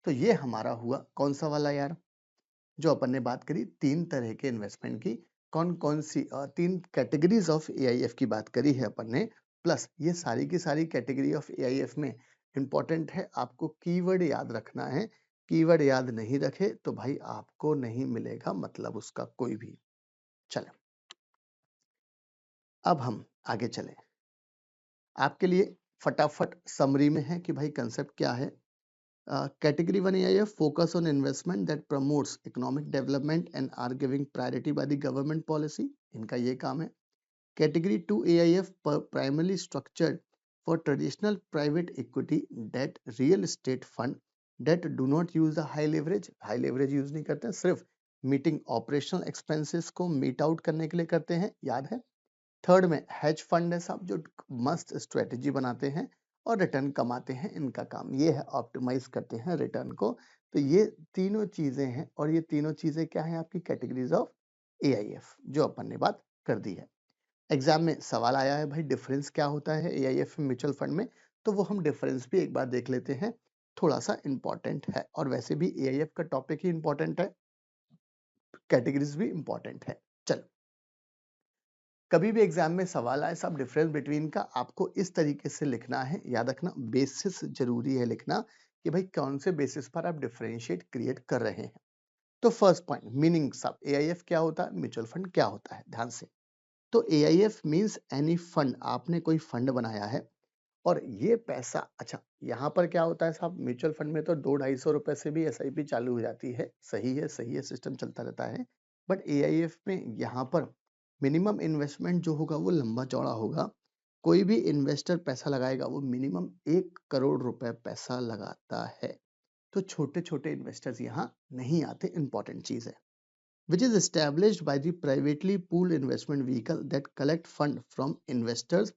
तो ये हमारा हुआ कौन सा वाला यार, जो अपन ने बात करी तीन तरह के इन्वेस्टमेंट की, कौन कौन सी तीन कैटेगरीज ऑफ AIF की बात करी है अपन ने। प्लस ये सारी की सारी कैटेगरी ऑफ AIF में इंपॉर्टेंट है आपको कीवर्ड याद रखना है। कीवर्ड याद नहीं रखे तो भाई आपको नहीं मिलेगा मतलब उसका कोई भी। चले अब हम आगे चले, आपके लिए फटाफट समरी में है कि भाई कंसेप्ट क्या है। Category 1 AIF focus on investment that promotes economic development and are giving priority by the government policy. इनका ये काम है। Category 2 AIF primarily structured for traditional private equity, debt, real estate fund that do not use the high leverage. High leverage use नहीं करते हैं, सिर्फ meeting operational expenses को meet out करने के लिए करते हैं, याद है। थर्ड में हेज फंड है साहब, जो मस्त स्ट्रेटेजी बनाते हैं और रिटर्न कमाते हैं, इनका काम ये है ऑप्टिमाइज करते हैं रिटर्न को। तो ये तीनों चीजें हैं और ये तीनों चीजें क्या है आपकी कैटेगरीज ऑफ AIF जो अपन ने बात कर दी है। एग्जाम में सवाल आया है भाई डिफरेंस क्या होता है AIF म्यूचुअल फंड में, तो वो हम डिफरेंस भी एक बार देख लेते हैं, थोड़ा सा इंपॉर्टेंट है और वैसे भी AIF का टॉपिक ही इंपॉर्टेंट है, कैटेगरीज भी इंपॉर्टेंट है। चलो, कभी भी एग्जाम में सवाल आए सब डिफरेंस बिटवीन का आपको इस तरीके से लिखना है, याद रखना बेसिस जरूरी है लिखना कि भाई कौन से बेसिस पर आप डिफरेंशिएट क्रिएट कर रहे हैं। तो फर्स्ट पॉइंट मीनिंग सब AIF क्या होता है, म्यूचुअल फंड क्या होता है, ध्यान से। तो AIF मींस एनी फंड, आपने कोई फंड बनाया है और ये पैसा, अच्छा यहाँ पर क्या होता है साहब, म्यूचुअल फंड में तो 200-250 रुपए से भी SIP चालू हो जाती है, सही है, सही है, सिस्टम चलता रहता है। बट AIF में यहाँ पर मिनिमम इन्वेस्टमेंट जो होगा वो लंबा चौड़ा होगा, कोई भी इन्वेस्टर पैसा लगाएगा वो मिनिमम 1 करोड़ रुपए पैसा लगाता है। तो छोटे-छोटे इन्वेस्टर्स यहाँ नहीं आते, इंपॉर्टेंट चीज़ है। Which is established by the privately pooled investment vehicle that collect fund from investors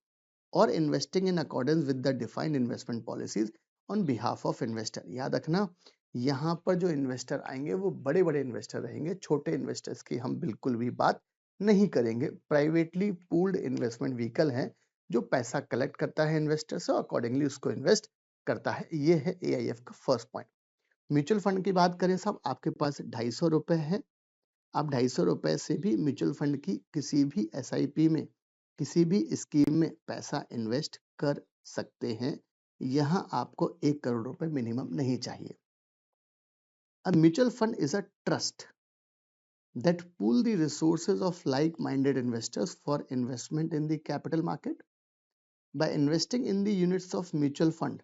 or investing in accordance with the defined investment policies on behalf of investor। याद रखना, यहाँ पर जो इन्वेस्टर आएंगे वो बड़े बड़े इन्वेस्टर रहेंगे, छोटे इन्वेस्टर्स की हम बिल्कुल भी बात नहीं करेंगे। प्राइवेटली पूल्ड इन्वेस्टमेंट व्हीकल है जो पैसा कलेक्ट करता है इन्वेस्टर से और अकॉर्डिंगली उसको इन्वेस्ट करता है। ये है AIF का फर्स्ट पॉइंट। म्यूचुअल फंड की बात करें साहब, आपके पास 250 रुपए है, आप 250 रुपए से भी म्यूचुअल फंड की किसी भी SIP में, किसी भी स्कीम में पैसा इन्वेस्ट कर सकते हैं। यहाँ आपको 1 करोड़ रुपए मिनिमम नहीं चाहिए। A mutual fund is a trust that pool the resources of like-minded investors for investment in the capital market. By investing in the units of mutual fund,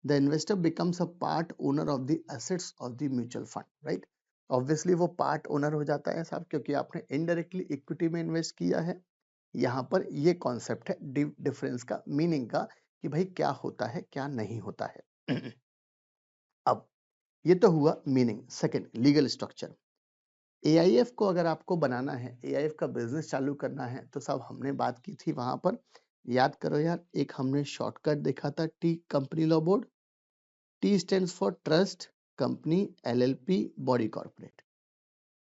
the investor becomes a part owner of the assets of the mutual fund, right? Obviously वो part owner हो जाता है साहब, क्योंकि आपने indirectly equity में invest किया है। यहाँ पर ये कॉन्सेप्ट है डिफरेंस का, मीनिंग का, कि भाई क्या होता है क्या नहीं होता है। अब ये तो हुआ meaning. Second, legal structure. AIF को अगर आपको बनाना है, AIF का बिजनेस चालू करना है, तो साहब हमने बात की थी वहां पर, याद करो यार, एक हमने शॉर्टकट देखा था, T company law board. T stands for trust company LLP body corporate.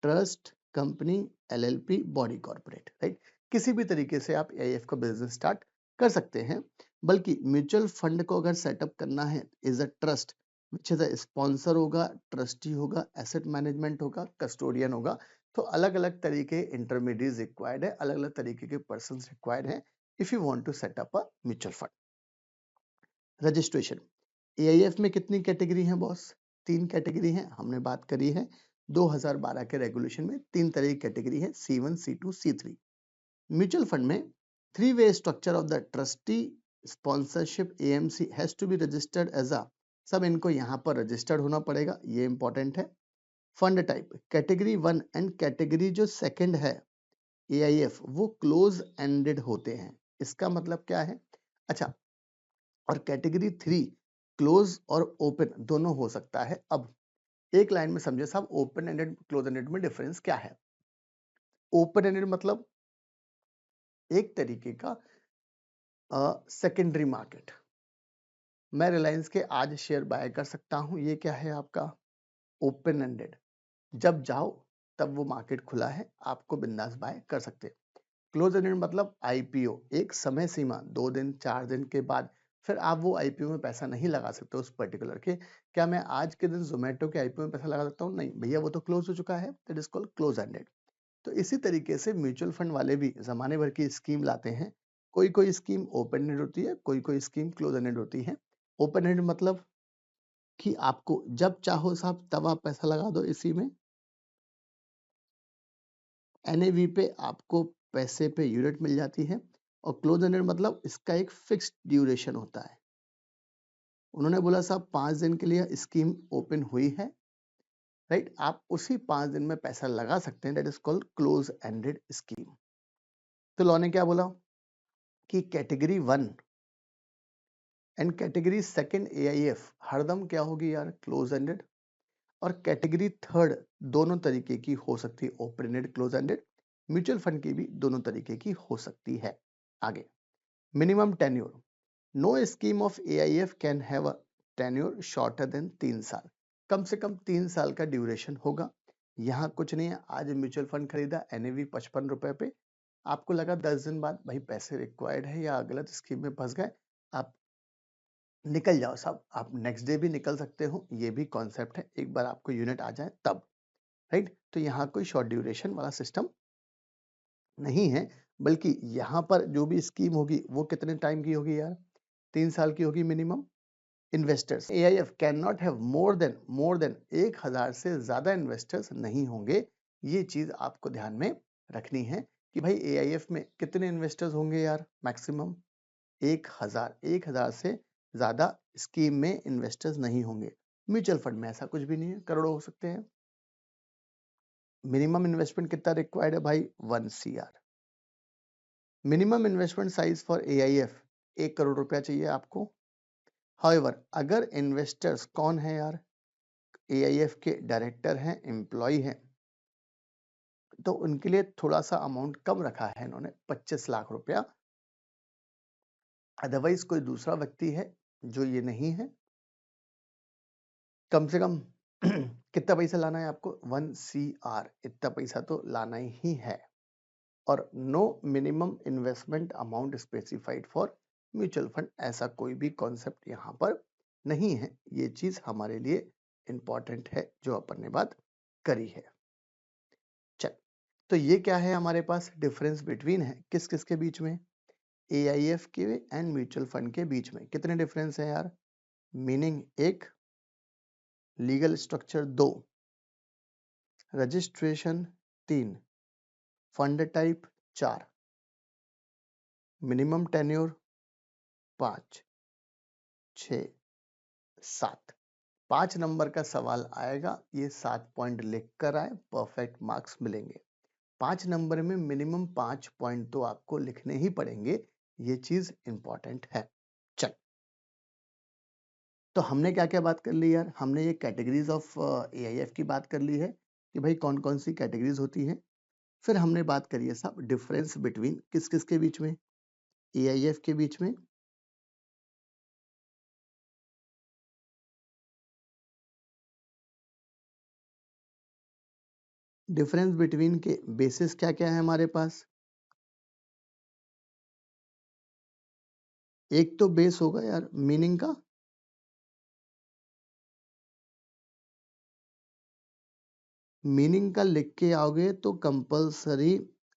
Trust company LLP body corporate, right. किसी भी तरीके से आप AIF का बिजनेस स्टार्ट कर सकते हैं, बल्कि म्यूचुअल फंड को अगर सेटअप करना है is a trust which is a sponsor होगा, ट्रस्टी होगा, एसेट मैनेजमेंट होगा, कस्टोडियन होगा। तो अलग अलग तरीके इंटरमीडिएट रिक्वायर्ड है, अलग अलग तरीके के पर्सन रिक्वायर्ड है if you want to set up a mutual fund. Registration, AIF में कितनी कैटेगरी है बॉस? 3 कैटेगरी है, हमने बात करी है 2012 के रेगुलेशन में 3 तरह की कैटेगरी है, C1, C2, C3। Mutual fund में 3-way structure of the trustee sponsorship AMC has to be registered as a, सब इनको यहाँ पर रजिस्टर्ड होना पड़ेगा, ये इंपॉर्टेंट है। Fund type, category 1 and category जो सेकंड है AIF, वो क्लोज एंडेड होते हैं। इसका मतलब क्या है? अच्छा, और कैटेगरी 3 क्लोज और ओपन दोनों हो सकता है। अब एक लाइन में समझे साहब, ओपन एंडेड क्लोज एंडेड में डिफरेंस क्या है? ओपन एंडेड मतलब एक तरीके का सेकेंडरी मार्केट। मैं रिलायंस के आज शेयर बाय कर सकता हूं, ये क्या है आपका? Open ended. जब जाओ तब वो मार्केट खुला है, आपको बिंदास बाय कर सकते। क्लोज एंडेड मतलब IPO, एक समय सीमा 2 दिन 4 दिन के बाद फिर आप वो IPO में पैसा नहीं लगा सकते उस पर्टिकुलर के। क्या मैं आज के दिन जोमेटो के IPO में पैसा लगा सकता हूँ? नहीं भैया, वो तो क्लोज हो चुका है, that is called close ended. तो इसी तरीके से म्यूचुअल फंड वाले भी जमाने भर की स्कीम लाते हैं। कोई कोई स्कीम ओपन एंडेड होती है, कोई कोई स्कीम क्लोज एंडेड होती है। ओपन एंडेड मतलब कि आपको जब चाहो साहब तब आप पैसा लगा दो इसी में। NAV पे आपको पैसे पे यूनिट मिल जाती है। और क्लोज एंडेड मतलब इसका एक फिक्स्ड ड्यूरेशन होता है। उन्होंने बोला साहब 5 दिन के लिए स्कीम ओपन हुई है, राइट, आप उसी 5 दिन में पैसा लगा सकते हैं, that is called close ended scheme. तो लॉ ने क्या बोला कि category 1 and category second AIF हरदम क्या होगी यार? Close ended. और कैटेगरी थर्ड दोनों तरीके की हो सकती है, open ended, close ended. Mutual fund की भी दोनों तरीके की हो सकती है। आगे, minimum tenure, no scheme of AIF can have a tenure shorter than 3 साल। कम से कम 3 साल का ड्यूरेशन होगा। यहाँ कुछ नहीं है, आज म्यूचुअल फंड खरीदा NAV 55 रुपए पे, आपको लगा 10 दिन बाद भाई पैसे रिक्वायर्ड है या गलत स्कीम में फंस गए, आप निकल जाओ साहब। आप नेक्स्ट डे भी निकल सकते हो, ये भी कॉन्सेप्ट है, एक बार आपको यूनिट आ जाए तब, राइट। तो यहाँ कोई शॉर्ट ड्यूरेशन वाला सिस्टम नहीं है, बल्कि यहाँ पर जो भी स्कीम होगी वो कितने टाइम की होगी यार? 3 साल की होगी minimum. Investors, AIF can not have more than 1000 से ज्यादा इन्वेस्टर्स नहीं होंगे। ये चीज आपको ध्यान में रखनी है कि भाई AIF में कितने इन्वेस्टर्स होंगे यार? मैक्सिमम 1000 से ज्यादा स्कीम में इन्वेस्टर्स नहीं होंगे। म्यूचुअल फंड में ऐसा कुछ भी नहीं है, करोड़ों हो सकते हैं। मिनिमम इन्वेस्टमेंट कितना रिक्वायर्ड है भाई? 1 CR। Minimum investment size for AIF 1 crore रुपया चाहिए आपको। हाउएवर अगर इन्वेस्टर्स कौन है यार, AIF के डायरेक्टर हैं, एम्प्लॉय हैं, तो उनके लिए थोड़ा सा अमाउंट कम रखा है इन्होंने, 25 लाख रुपया। अदरवाइज कोई दूसरा व्यक्ति है जो ये नहीं है, कम से कम कितना पैसा लाना है आपको, 1 CR, इतना पैसा तो लाना ही है। और no minimum investment amount specified for mutual fund, ऐसा कोई भी कॉन्सेप्ट यहाँ पर नहीं है। ये चीज हमारे लिए इंपॉर्टेंट है जो अपन ने बात करी है। चल, तो ये क्या है हमारे पास, डिफरेंस बिटवीन है किस किस के बीच में, AIF के एंड म्यूचुअल फंड के बीच में। कितने डिफरेंस है यार, meaning 1, legal structure 2, registration 3, fund type 4, minimum tenure 5, 6, 7। 5 number का सवाल आएगा, ये 7 पॉइंट लिख कर आए, परफेक्ट मार्क्स मिलेंगे। 5 नंबर में मिनिमम 5 पॉइंट तो आपको लिखने ही पड़ेंगे, ये चीज इंपॉर्टेंट है। चल, तो हमने क्या क्या बात कर ली यार, हमने ये कैटेगरीज ऑफ AIF की बात कर ली है कि भाई कौन कौन सी कैटेगरीज होती हैं। फिर हमने बात करी है साहब डिफरेंस बिटवीन किस किस के बीच में, AIF के बीच में, डिफरेंस बिटवीन के बेसिस क्या क्या है हमारे पास। एक तो बेस होगा यार मीनिंग का, मीनिंग का लिख के आओगे तो कंपलसरी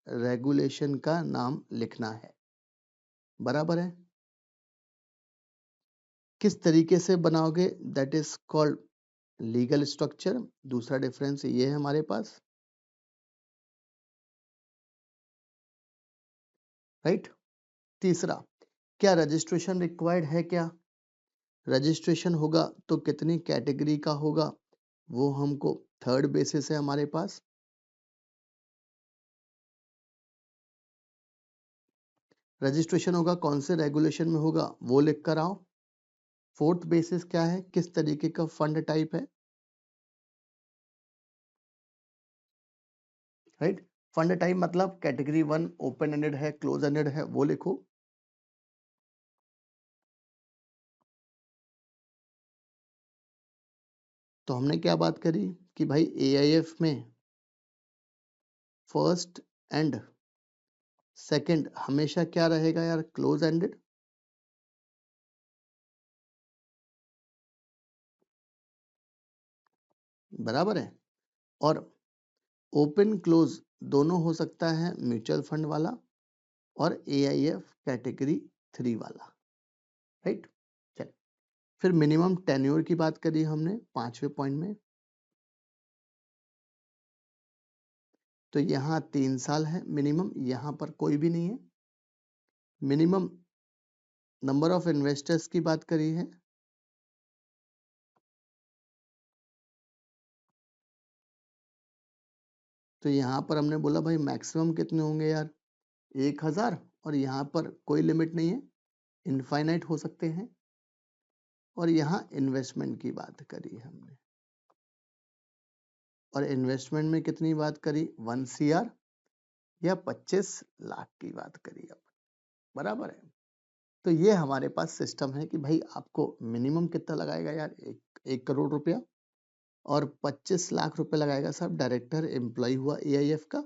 रेगुलेशन का नाम लिखना है, बराबर है। किस तरीके से बनाओगे, that is called legal structure. दूसरा डिफरेंस ये है हमारे पास, राइट। तीसरा, क्या रजिस्ट्रेशन रिक्वायर्ड है, क्या रजिस्ट्रेशन होगा तो कितनी कैटेगरी का होगा, वो हमको थर्ड बेसिस है हमारे पास। रजिस्ट्रेशन होगा कौन से रेगुलेशन में होगा, वो लिख कर आओ। फोर्थ बेसिस क्या है, किस तरीके का फंड टाइप है, राइट। फंड टाइप मतलब कैटेगरी 1 ओपन एंडेड है, क्लोज एंडेड है, वो लिखो। तो हमने क्या बात करी कि भाई AIF में फर्स्ट एंड सेकंड हमेशा क्या रहेगा यार, क्लोज एंडेड, बराबर है। और ओपन क्लोज दोनों हो सकता है म्यूचुअल फंड वाला और AIF कैटेगरी 3 वाला, राइट। चल, फिर मिनिमम टेन्योर की बात करी हमने 5वें पॉइंट में, तो यहाँ 3 साल है मिनिमम, यहाँ पर कोई भी नहीं है। मिनिमम नंबर ऑफ इन्वेस्टर्स की बात करी है, तो यहाँ पर हमने बोला भाई मैक्सिमम कितने होंगे यार, 1000, और यहाँ पर कोई लिमिट नहीं है, इनफाइनाइट हो सकते हैं। और यहाँ इन्वेस्टमेंट की बात करी हमने, और इन्वेस्टमेंट में कितनी बात करी, 1 CR या 25 लाख की बात करी अब, बराबर है। तो ये हमारे पास सिस्टम है कि भाई आपको मिनिमम कितना लगाएगा यार, 1 करोड़ रुपया, और 25 लाख रुपए लगाएगा साहब डायरेक्टर एम्प्लॉय हुआ AIF का।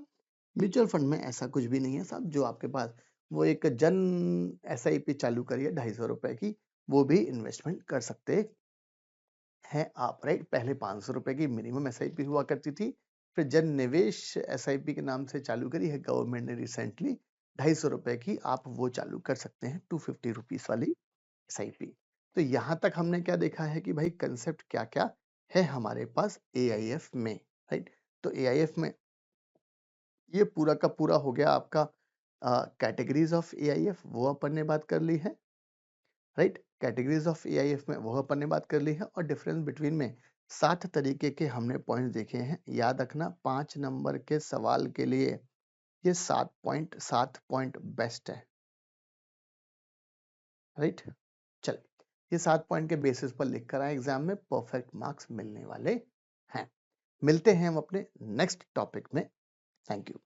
म्यूचुअल फंड में ऐसा कुछ भी नहीं है साहब, जो आपके पास वो एक जन SIP चालू करिए 250 रुपए की, वो भी इन्वेस्टमेंट कर सकते हैं आप, राइट। पहले 500 रुपए की मिनिमम SIP हुआ करती थी, फिर जन निवेश SIP के नाम से चालू करी है गवर्नमेंट ने रिसेंटली, 250 रुपए की आप वो चालू कर सकते हैं, 250 रुपीस वाली SIP। तो यहाँ तक हमने क्या देखा है कि भाई कंसेप्ट क्या क्या है हमारे पास AIF में, राइट। तो AIF में ये पूरा का पूरा हो गया आपका कैटेगरीज ऑफ AIF, वो अपन ने बात कर ली है, राइट। कैटेगरीज ऑफ AIF में वो अपन ने बात कर ली है, और डिफरेंस बिटवीन में 60 तरीके के हमने पॉइंट्स देखे हैं। याद रखना 5 नंबर के सवाल के लिए ये 7 पॉइंट बेस्ट है, राइट। चल, ये 7 पॉइंट के बेसिस पर लिख कर आए एग्जाम में, परफेक्ट मार्क्स मिलने वाले हैं। मिलते हैं हम अपने नेक्स्ट टॉपिक में। Thank you.